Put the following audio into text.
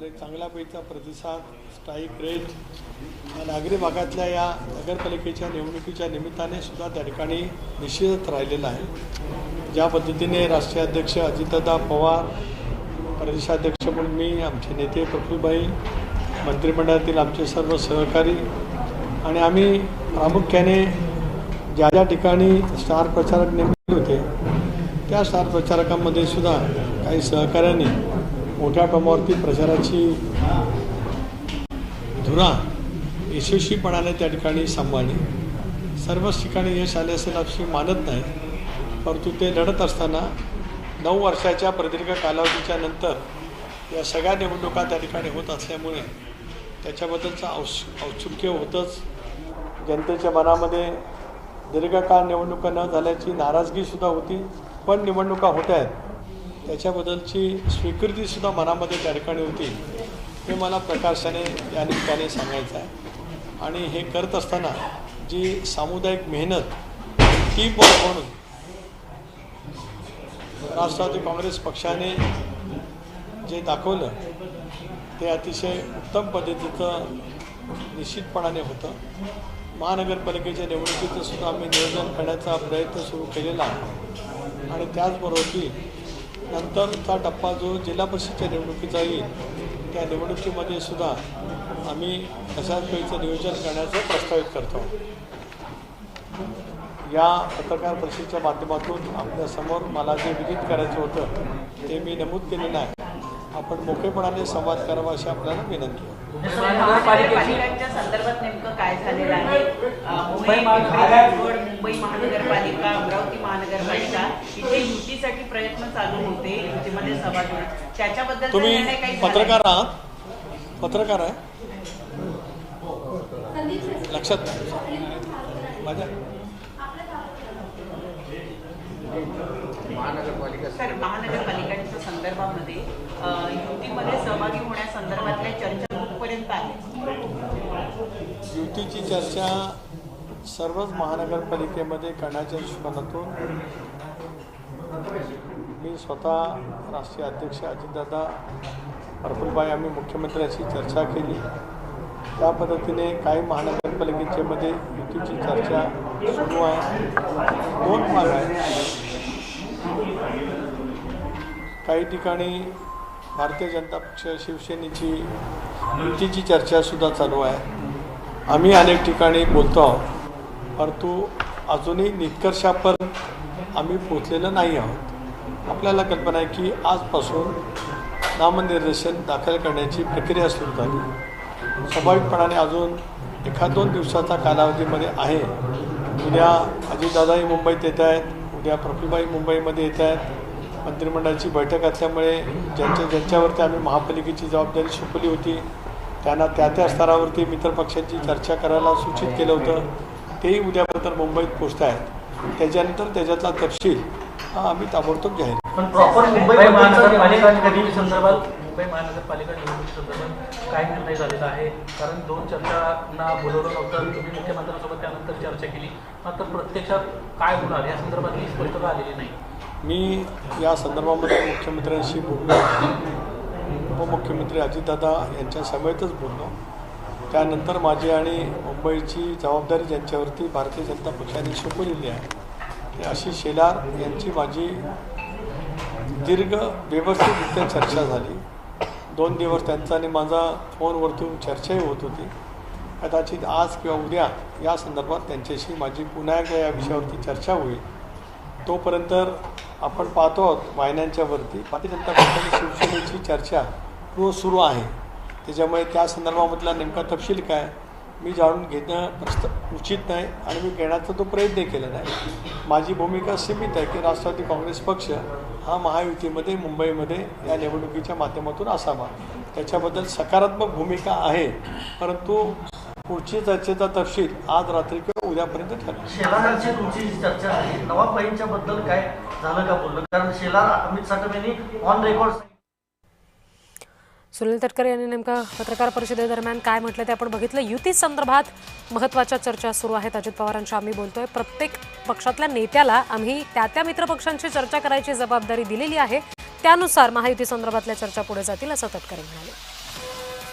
एक चांगल्यापैकीचा प्रतिसाद strike rate या नागरी भागातल्या या नगरपालिकेच्या निवडणुकीच्या निमित्ताने सुद्धा त्या ठिकाणी निश्चितच राहिलेला आहे। ज्या पद्धतीने राष्ट्रीय अध्यक्ष अजितदादा पवार, प्रदेशाध्यक्ष म्हणून मी, आमचे नेते प्रफुल्लभाई, मंत्रिमंडळातील आमचे सर्व सहकारी आणि आम्ही प्रामुख्याने ज्या ज्या ठिकाणी स्टार प्रचारक नेमले होते त्या स्टार प्रचारकांमध्ये सुद्धा काही सहकाऱ्यांनी मोठ्या प्रमाणावरती प्रचाराची धुरा यशस्वीपणाने त्या ठिकाणी सांभाळली। सर्वच ठिकाणी यश आले असेल अशी मानत नाही, परंतु ते लढत असताना 9 वर्षाच्या प्रदीर्घ कालावधीच्या नंतर या सगळ्या निवडणुका त्या ठिकाणी होत असल्यामुळे त्याच्याबद्दलचं औत्सुक्य होतंच। जनतेच्या मनामध्ये दीर्घकाळ निवडणुका न झाल्याची नाराजगीसुद्धा होती, पण निवडणुका होत आहेत त्याच्याबद्दलची स्वीकृतीसुद्धा मनामध्ये त्या ठिकाणी होती। हे मला प्रकाशाने या निमित्ताने सांगायचं आहे। आणि हे करत असताना जी सामुदायिक मेहनत टीम वर्क म्हणून राष्ट्रवादी काँग्रेस पक्षाने जे दाखवलं ते अतिशय उत्तम पद्धतीचं निश्चितपणाने होतं। महानगरपालिकेच्या निवडणुकीचं सुद्धा आम्ही नियोजन करण्याचा प्रयत्न सुरू केलेला आहे आणि त्याचबरोबर नंतरचा टप्पा जो जिल्हा परिषदेच्या निवडणुकीचा येईल त्या निवडणुकीमध्ये सुद्धा आम्ही अशाच पैचं नियोजन करण्याचं प्रस्तावित करतो। या पत्रकार परिषदेच्या माध्यमातून आपल्यासमोर मला जे विदित करायचं होतं ते मी नमूद केलेलं आहे। आपण मोकळेपणाने संवाद करावा अशी आपल्याला विनंती आहे। महानगरपालिकांच्या संदर्भात नेमकं काय झालेलं आहे? मुंबई महानगरपालिका, अमरावती महानगरपालिका इथे युतीसाठी प्रयत्न चालू होते, युतीमध्ये सहभागी त्याच्याबद्दल तुम्ही पत्रकार आहात? पत्रकार आहे लक्षात माझ्या महानगरपालिकांच्या संदर्भामध्ये युतीमध्ये सहभागी होण्यासंदर्भातल्या चर्चा कुठपर्यंत आहे? युतीची चर्चा सर्वच महानगरपालिकेमध्ये करण्याच्या दृष्टिकोनातून मी स्वतः राष्ट्रीय अध्यक्ष अजितदादा प्रफुल्लभाई आम्ही मुख्यमंत्र्यांशी चर्चा केली। त्या पद्धतीने काही महानगरपालिकेमध्ये युतीची चर्चा सुरू आहे। 2 भाग आहेत। काही ठिकाणी भारतीय जनता पक्ष शिवसेनेची युतीची चर्चासुद्धा चालू आहे। आम्ही अनेक ठिकाणी बोलतो आहोत, परंतु अजूनही निष्कर्षापर्यंत आम्ही पोचलेलं नाही आहोत। आपल्याला कल्पना आहे की आजपासून नामनिर्देशन दाखल करण्याची प्रक्रिया सुरू झाली। स्वाभाविकपणाने अजून 1-2 दिवसाचा कालावधीमध्ये आहे। उद्या अजितदादाही मुंबईत येत आहेत, उद्या प्रफुल्लभाई मुंबईमध्ये येत आहेत। मंत्रिमंडळाची बैठक असल्यामुळे ज्यांच्यावरती आम्ही महापालिकेची जबाबदारी सोपवली होती त्यांना त्या स्तरावरती मित्रपक्षांची चर्चा करायला सूचित केलं होतं, तेही उद्यापर्यंत मुंबईत पोहोचत आहेत। त्याच्यानंतर त्याच्यातला तपशील हा आम्ही ताबडतोब जाहीर पण प्रॉपर मुंबई महानगरपालिका निवडणुकीसंदर्भात मुंबई महानगरपालिका निवडणुकीसंदर्भात काय निर्णय झालेला आहे? कारण 2 चर्चांना बोलवलं नव्हतं, तुम्ही मुख्यमंत्र्यांसोबत त्यानंतर चर्चा केली, मात्र प्रत्यक्षात काय होणार या संदर्भातली स्पष्टता आलेली नाही। मी या संदर्भामध्ये मुख्यमंत्र्यांशी बोललो, उपमुख्यमंत्री अजितदादा यांच्या समेतच बोललो। त्यानंतर माझी आणि मुंबईची जबाबदारी ज्यांच्यावरती भारतीय जनता पक्षाने सोपवलेली आहे ते आशिष शेलार यांची माझी दीर्घ व्यवस्थितरित्या चर्चा झाली। 2 दिवस त्यांचा आणि माझा फोनवरतून चर्चाही होत होती। कदाचित आज किंवा उद्या या संदर्भात त्यांच्याशी माझी पुन्हा एकदा या विषयावरती चर्चा होईल। तोपर्यंत आपण पाहतो आहोत वाहिन्यांच्यावरती भारतीय जनता पक्षाची शिवसेनेची चर्चा रोज सुरू आहे। त्याच्यामुळे त्या संदर्भामधला नेमका तपशील काय मी जाणून घेणं उचित नाही आणि मी घेण्याचा तो प्रयत्न केला नाही। माझी भूमिका सीमित आहे की राष्ट्रवादी काँग्रेस पक्ष हा महायुतीमध्ये मुंबईमध्ये या निवडणुकीच्या माध्यमातून असावा, त्याच्याबद्दल सकारात्मक भूमिका आहे। परंतु पुढची चर्चेचा तपशील आज रात्री किंवा उद्यापर्यंत ठरेल। शेलारांची तुमची चर्चा आहे, नवाबाईंच्या बद्दल काय झालं का बोललं? कारण शेलार अमित साटम यांनी ऑन रेकॉर्ड सुनील तटकरे यांनी नेमका पत्रकार परिषदेदरम्यान काय म्हटलं ते आपण बघितलं। युती संदर्भात महत्त्वाच्या चर्चा सुरू आहेत। अजित पवारांशी आम्ही बोलतोय, प्रत्येक पक्षातल्या नेत्याला आम्ही त्या मित्रपक्षांची चर्चा करायची जबाबदारी दिलेली आहे, त्यानुसार महायुती संदर्भातल्या चर्चा पुढे जातील असं तटकरे म्हणाले। आहे